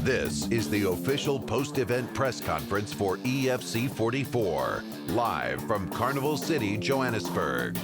This is the official post-event press conference for EFC 44, live from Carnival City, Johannesburg.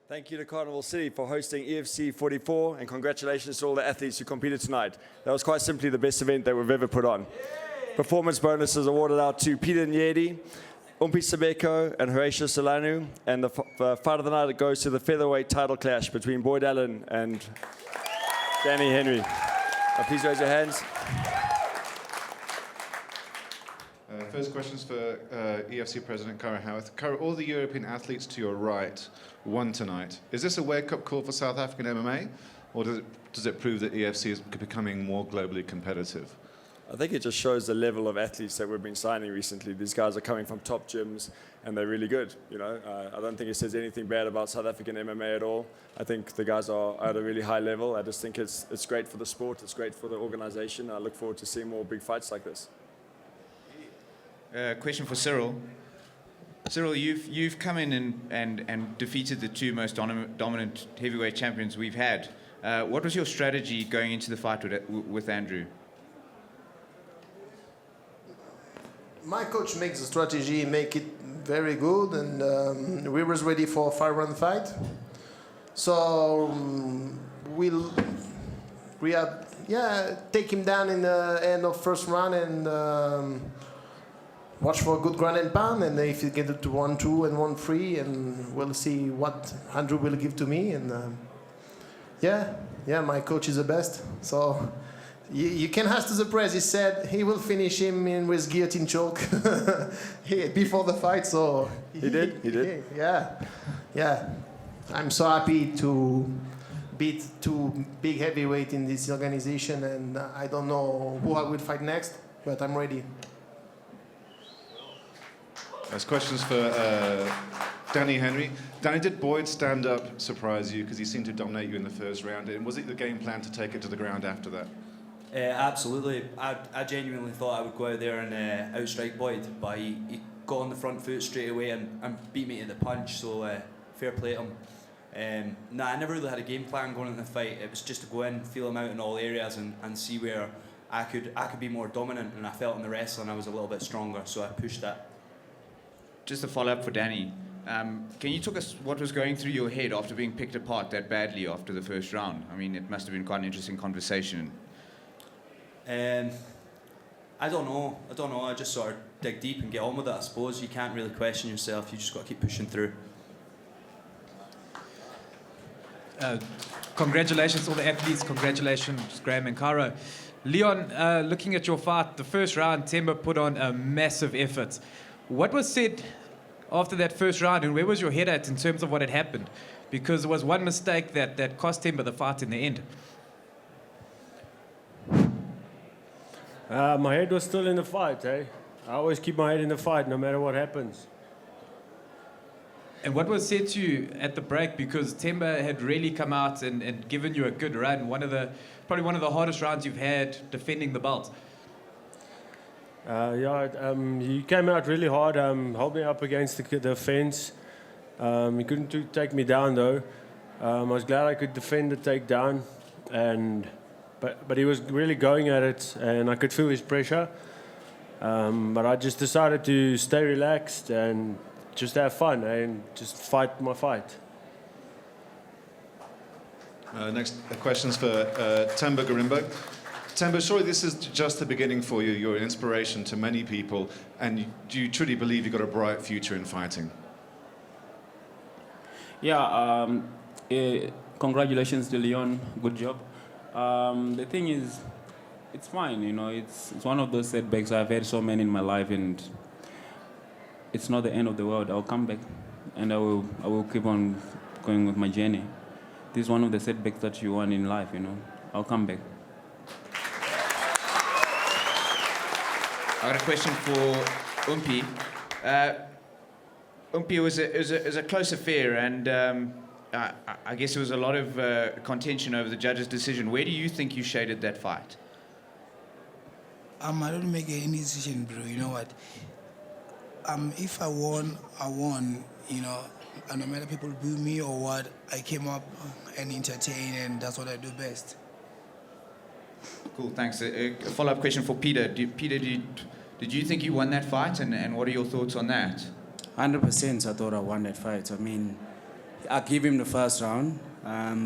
Thank you to Carnival City for hosting EFC 44, and congratulations to all the athletes who competed tonight. That was quite simply the best event that we've ever put on. Performance bonuses awarded out to Peter Nyedi, Umpi Sabeko, and Horatio Solanu, and the fight of the night goes to the featherweight title clash between Boyd Allen and Danny Henry. Please raise your hands. First questions for EFC President Cara Howarth. Cara, all the European athletes to your right won tonight. Is this a wake-up call for South African MMA, or does it prove that EFC is becoming more globally competitive? I think it just shows the level of athletes that we've been signing recently. These guys are coming from top gyms, and they're really good. You know, I don't think it says anything bad about South African MMA at all. I think the guys are at a really high level. I just think it's great for the sport. It's great for the organization. I look forward to seeing more big fights like this. Question for Cyril. Cyril, you've come in and defeated the two most dominant heavyweight champions we've had. What was your strategy going into the fight with Andrew? My coach makes a strategy, make it very good, and we was ready for a 5-round fight. So we had take him down in the end of first round and watch for a good ground and pound. And if you get it to 1-2 and 1-3, and we'll see what Andrew will give to me. And my coach is the best. So. You can ask to the press. He said he will finish him with guillotine choke before the fight. So he did. Yeah. I'm so happy to beat two big heavyweight in this organization, and I don't know who I will fight next, but I'm ready. There's questions for Danny Henry. Danny, did Boyd stand up surprise you because he seemed to dominate you in the first round? And was it the game plan to take it to the ground after that? Absolutely. I genuinely thought I would go out there and outstrike Boyd, but he got on the front foot straight away and beat me to the punch, so fair play to him. I never really had a game plan going into the fight. It was just to go in, feel him out in all areas and see where I could be more dominant, and I felt in the wrestling I was a little bit stronger, so I pushed that. Just a follow-up for Danny. Can you talk us what was going through your head after being picked apart that badly after the first round? I mean, it must have been quite an interesting conversation. I don't know. I just sort of dig deep and get on with it, I suppose. You can't really question yourself. You just got to keep pushing through. Congratulations to all the athletes. Congratulations, Graham and Cara. Leon, looking at your fight, the first round, Themba put on a massive effort. What was said after that first round, and where was your head at in terms of what had happened? Because there was one mistake that cost Themba the fight in the end. My head was still in the fight, I always keep my head in the fight, no matter what happens. And what was said to you at the break? Because Themba had really come out and given you a good run, probably one of the hardest rounds you've had defending the belt. He came out really hard, held me up against the fence. He couldn't take me down, though. I was glad I could defend the takedown, But he was really going at it, and I could feel his pressure. But I just decided to stay relaxed and just have fun and just fight my fight. Next questions for Themba Gorimbo. Themba, surely this is just the beginning for you. You're an inspiration to many people, and do you truly believe you've got a bright future in fighting? Congratulations to Leon. Good job. The thing is, it's fine, it's one of those setbacks. I've had so many in my life, and it's not the end of the world. I'll come back, and I will keep on going with my journey. This is one of the setbacks that you want in life, I'll come back. I got a question for Umpi. Umpi, it was a close affair, and I guess there was a lot of contention over the judge's decision. Where do you think you shaded that fight? I don't make any decision, bro. You know what? If I won, I won. And no matter people boo me or what, I came up and entertain, and that's what I do best. Cool, thanks. A follow-up question for Peter. Did you think you won that fight, and what are your thoughts on that? 100% I thought I won that fight. I mean, I gave him the first round,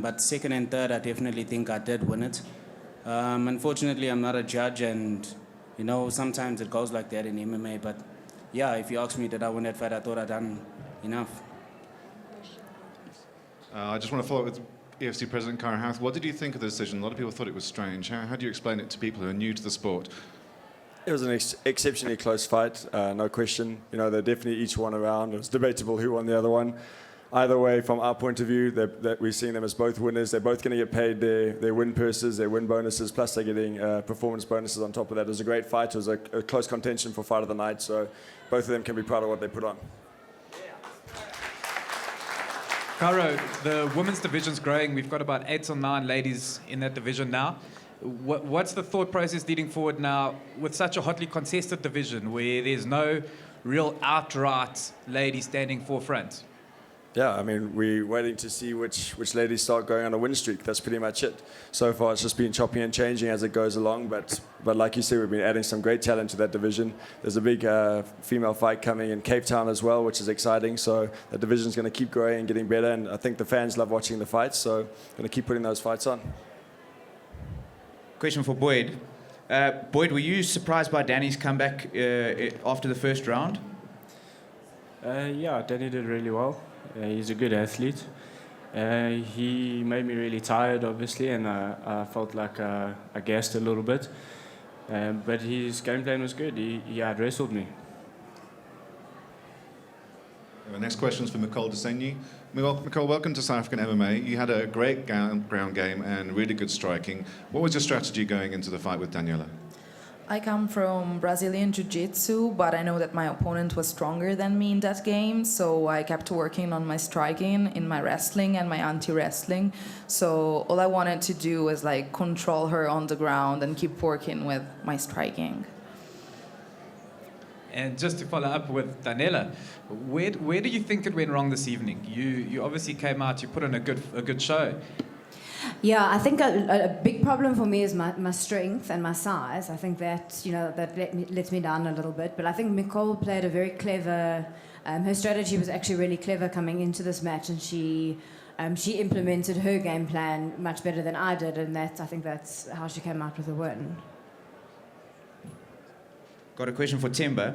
but second and third, I definitely think I did win it. Unfortunately, I'm not a judge, and you know, sometimes it goes like that in MMA. But yeah, if you ask me, did I win that fight? I thought I'd done enough. I just want to follow up with EFC President Kyra Howarth. What did you think of the decision? A lot of people thought it was strange. How do you explain it to people who are new to the sport? It was an exceptionally close fight, no question. You know, they definitely each won a round. It was debatable who won the other one. Either way, from our point of view, that we're seeing them as both winners. They're both going to get paid their win purses, their win bonuses, plus they're getting performance bonuses on top of that. It was a great fight. It was a close contention for fight of the night, so both of them can be proud of what they put on. Caro, the women's division's growing. We've got about 8 or 9 ladies in that division now. What's the thought process leading forward now with such a hotly contested division where there's no real outright lady standing forefront? Yeah, I mean, we're waiting to see which ladies start going on a win streak. That's pretty much it. So far, it's just been chopping and changing as it goes along. But like you said, we've been adding some great talent to that division. There's a big female fight coming in Cape Town as well, which is exciting. So the division's going to keep growing and getting better. And I think the fans love watching the fights. So going to keep putting those fights on. Question for Boyd. Boyd, were you surprised by Danny's comeback after the first round? Yeah, Danny did really well. He's a good athlete. He made me really tired, obviously, and I felt like I gassed a little bit. But his game plan was good. He out-wrestled me. Next question is for Nicole Desenyi. Nicole, welcome to South African MMA. You had a great ground game and really good striking. What was your strategy going into the fight with Daniela? I come from Brazilian Jiu-Jitsu, but I know that my opponent was stronger than me in that game, so I kept working on my striking, in my wrestling and my anti-wrestling. So all I wanted to do was like control her on the ground and keep working with my striking. And just to follow up with Daniela, where do you think it went wrong this evening? You obviously came out, you put in a good show. Yeah, I think a big problem for me is my strength and my size. I think that, you know, that lets me down a little bit. But I think Nicole played a very clever, her strategy was actually really clever coming into this match, and she implemented her game plan much better than I did, and I think that's how she came out with the win. Got a question for Timber.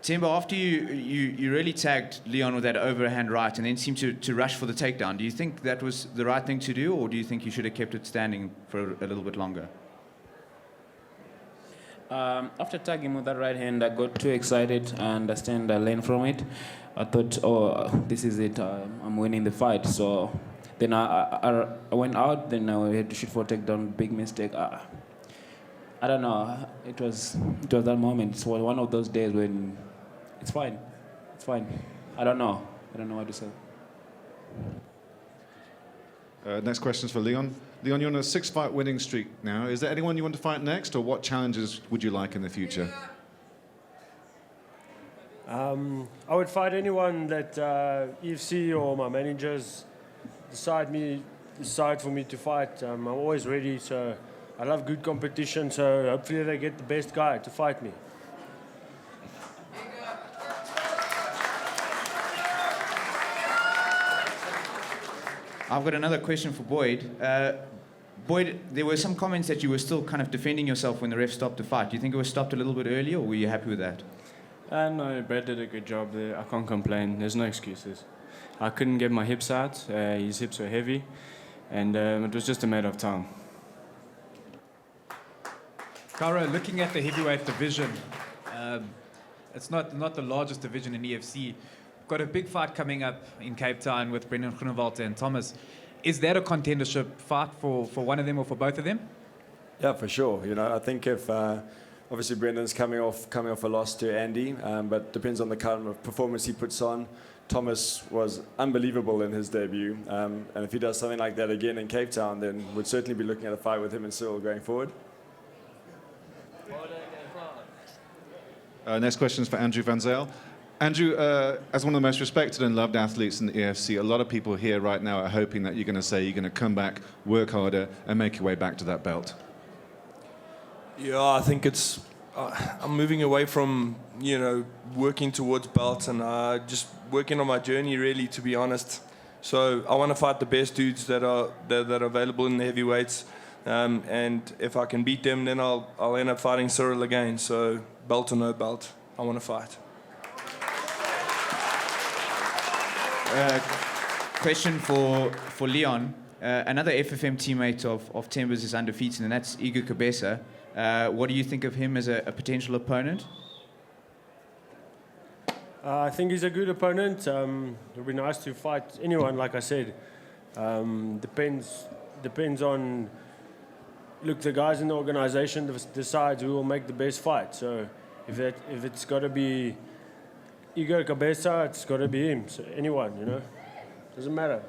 Timber, after you really tagged Leon with that overhand right and then seemed to rush for the takedown, do you think that was the right thing to do, or do you think you should have kept it standing for a little bit longer? After tagging with that right hand, I got too excited. I understand I learned from it. I thought, oh, this is it. I'm winning the fight. So then I went out. Then I had to shoot for a takedown. Big mistake. I don't know. It was that moment. It's one of those days when it's fine. It's fine. I don't know what to say. Next question is for Leon. Leon, you're on a 6-fight winning streak now. Is there anyone you want to fight next, or what challenges would you like in the future? I would fight anyone that EFC or my managers decide for me to fight. I'm always ready, so I love good competition, so hopefully they get the best guy to fight me. I've got another question for Boyd. Boyd, there were some comments that you were still kind of defending yourself when the ref stopped the fight. Do you think it was stopped a little bit earlier, or were you happy with that? No, Brad did a good job there. I can't complain. There's no excuses. I couldn't get my hips out. His hips were heavy, and it was just a matter of time. Caro, looking at the heavyweight division, it's not the largest division in EFC. Got a big fight coming up in Cape Town with Brendan Groenewald and Thomas. Is that a contendership fight for one of them or for both of them? Yeah, for sure. You know, I think if obviously Brendan's coming off a loss to Andy, but depends on the kind of performance he puts on. Thomas was unbelievable in his debut, and if he does something like that again in Cape Town, then we'd certainly be looking at a fight with him and Cyril going forward. Next question is for Andrew Van Zyl. Andrew, as one of the most respected and loved athletes in the EFC, a lot of people here right now are hoping that you're going to say you're going to come back, work harder, and make your way back to that belt. Yeah, I think it's. I'm moving away from working towards belts and just working on my journey, really, to be honest. So I want to fight the best dudes that are available in the heavyweights, and if I can beat them, then I'll end up fighting Cyril again. So belt or no belt, I want to fight. Question for Leon. Another FFM teammate of Themba's is undefeated, and that's Igor Cabeza. What do you think of him as a potential opponent? I think he's a good opponent. It would be nice to fight anyone, like I said. Depends on. Look, the guys in the organization decides who will make the best fight. So if it's got to be Igor Cabeza, it's got to be him. So anyone, doesn't matter.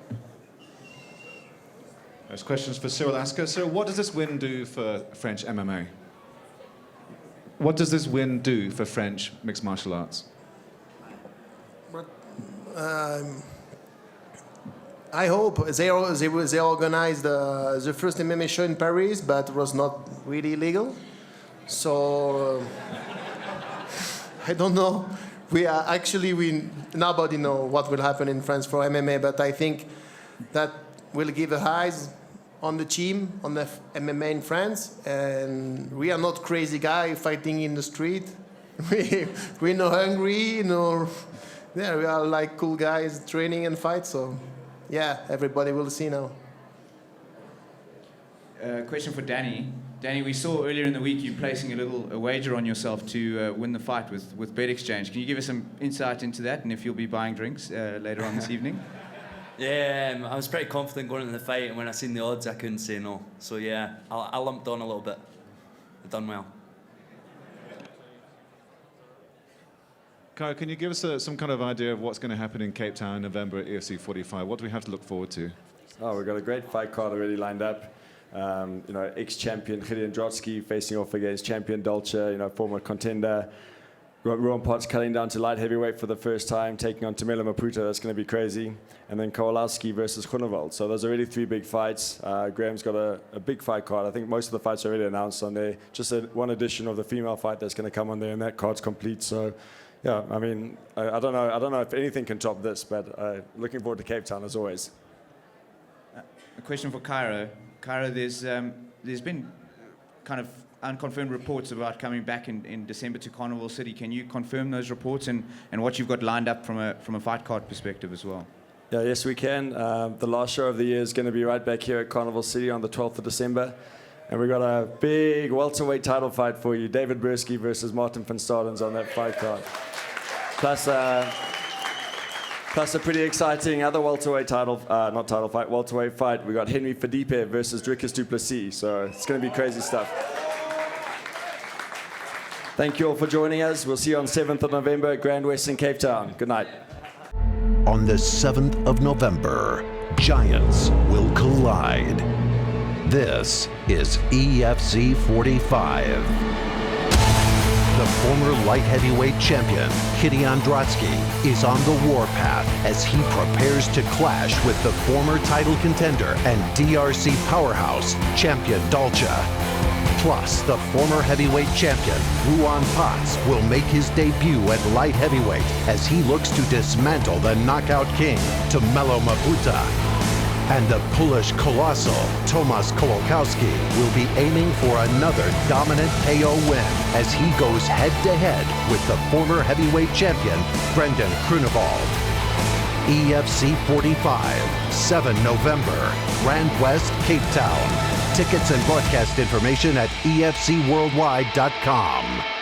There's questions for Cyril Asker. Cyril, what does this win do for French MMA? What does this win do for French mixed martial arts? I hope they organized the first MMA show in Paris, but it was not really legal. So I don't know. Nobody know what will happen in France for MMA, but I think that will give eyes on the team, on the MMA in France, and we are not crazy guy fighting in the street. We're not hungry, we are like cool guys training and fight. So, yeah, everybody will see now. Question for Danny. Danny, we saw earlier in the week you placing a wager on yourself to win the fight with Bet Exchange. Can you give us some insight into that, and if you'll be buying drinks later on this evening? Yeah, I was pretty confident going into the fight, and when I seen the odds, I couldn't say no. So yeah, I lumped on a little bit. I've done well. Kyle, can you give us some kind of idea of what's going to happen in Cape Town in November at EFC 45? What do we have to look forward to? Oh, we've got a great fight card already lined up. Ex-champion Gideon Drotsky facing off against champion Dolce, former contender. Ruan Potts cutting down to light heavyweight for the first time, taking on Tamela Maputo. That's going to be crazy. And then Kowalski versus Groenewald. So those are already 3 big fights. Graham's got a big fight card. I think most of the fights are already announced on there. Just one addition of the female fight that's going to come on there, and that card's complete. So, yeah, I mean, I don't know if anything can top this, but looking forward to Cape Town as always. A question for Cairo. Cairo, there's been kind of unconfirmed reports about coming back in December to Carnival City. Can you confirm those reports and what you've got lined up from a fight card perspective as well? Yeah, yes, we can. The last show of the year is going to be right back here at Carnival City on the 12th of December. And we've got a big welterweight title fight for you. David Bursky versus Martin van Staden's on that fight card. Plus a pretty exciting other welterweight welterweight fight. We got Henry Fadipe versus Dricus du Plessis. So it's going to be crazy stuff. Thank you all for joining us. We'll see you on 7th of November at Grand West in Cape Town. Good night. On the 7th of November, giants will collide. This is EFC 45. The former light heavyweight champion, Gideon Drotsky, is on the warpath as he prepares to clash with the former title contender and DRC powerhouse, champion Dolce. Plus, the former heavyweight champion, Ruan Potts, will make his debut at light heavyweight as he looks to dismantle the knockout king, Tamela Maputo. And the Polish colossal, Tomasz Kowalski, will be aiming for another dominant KO win as he goes head-to-head with the former heavyweight champion, Brendan Groenewald. EFC 45, 7 November, Grand West, Cape Town. Tickets and broadcast information at efcworldwide.com.